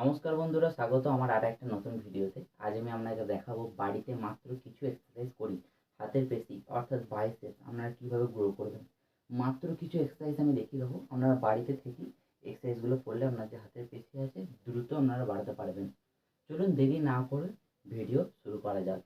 নমস্কার বন্ধুরা, স্বাগত আমার আর একটা নতুন ভিডিওতে। আজ আমি আপনাকে দেখাবো বাড়িতে মাত্র কিছু এক্সারসাইজ করি হাতের পেশি অর্থাৎ বাইসেপ আপনারা কীভাবে গ্রো করবেন। মাত্র কিছু এক্সারসাইজ আমি দেখিয়ে দেবো, আপনারা বাড়িতে থেকেই এক্সারসাইজগুলো করলে আপনার যে হাতের পেশি আছে দ্রুত আপনারা বাড়াতে পারবেন। চলুন দেরি না করে ভিডিও শুরু করা যাক।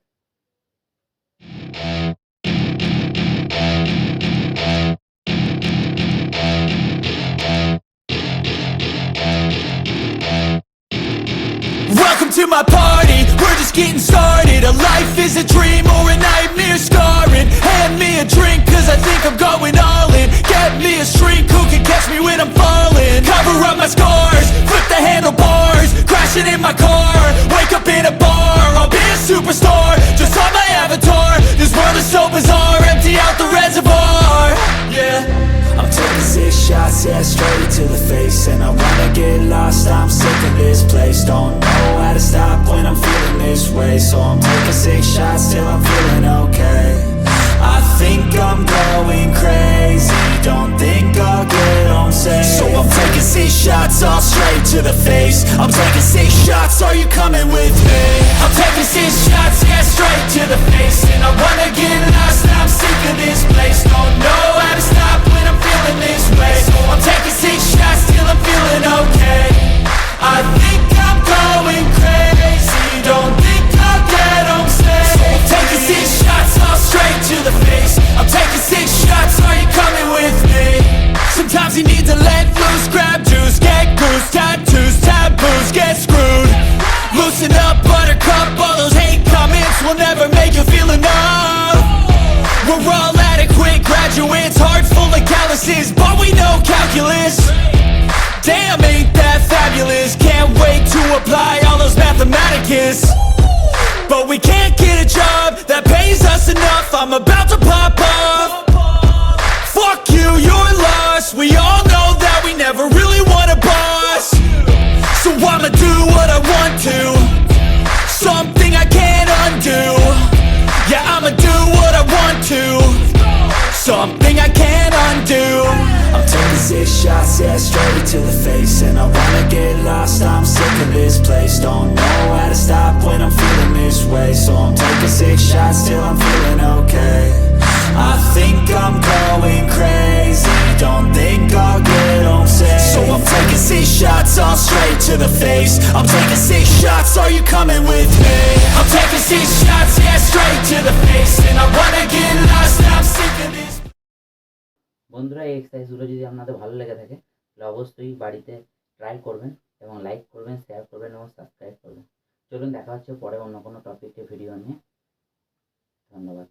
Welcome to my party, we're just getting started. A life is a dream or a nightmare scarring. Hand me a drink cause I think I'm going all in. Get me a shrink who can catch me when I'm falling. Cover up my scars, flip the handlebars. Crashing in my car, wake up in a bar. I'll be a superstar, just on my avatar. This world is so bizarre, empty out the reservoir. Yeah, I'm taking 6 shots, yeah, straight to the face. And I wanna get lost, I'm sick of this place. Don't know how to stop when I'm feeling this way. So I'm taking 6 shots till I'm feeling okay. I think I'm going crazy, don't think I'll get home safe. So I'm taking 6 shots all straight to the face. I'm taking 6 shots, are you coming with me? I'm taking 6 shots, yeah, straight to the face. And I wanna get lost, I'm sick of this place. Don't know how to stop when I'm feeling this way. So I'm taking 6 shots till I'm feeling okay. I think I'm going crazy, don't think I'll get home safe. So I'm taking 6 shots all straight to the face. I'm taking 6 shots, are you coming with me? Sometimes you need to let loose, grab juice, get goose, tattoos, taboos, get screwed. Loosen up, buttercup, all those hate comments will never make you feel enough. We're all adequate graduates, heart full of calluses, but we know calculus. Damn, ain't that fabulous? Can't wait to apply all those mathematicus. But we can't get a job that pays us enough. I'm about to pop off. Fuck you, you're lost. We all know that we never really want a boss. So I'ma do what I want to, something I can't undo. Yeah, I'ma do what I want to, something I can't undo. I'm taking 6 shots, yeah, straight to the face. And I wanna get lost, I'm sick of this place. Don't know how to stop when I'm feeling this way. So I'm taking 6 shots till I'm feeling okay. I think I'm going crazy, don't think I'll get home safe. So I'm taking 6 shots all straight to the face. I'm taking 6 shots, are you coming with me? I'm taking 6 shots, yeah, straight to the face. And I wanna get lost, I'm sick of this. বন্ধুরা, এই এক্সারসাইজগুলো যদি আপনাদের ভালো লেগে থাকে তাহলে অবশ্যই বাড়িতে ট্রাই করবেন এবং লাইক করবেন, শেয়ার করবেন এবং সাবস্ক্রাইব করবেন। চলুন দেখা হচ্ছে পরে অন্য কোনো টপিকে ভিডিও নিয়ে। ধন্যবাদ।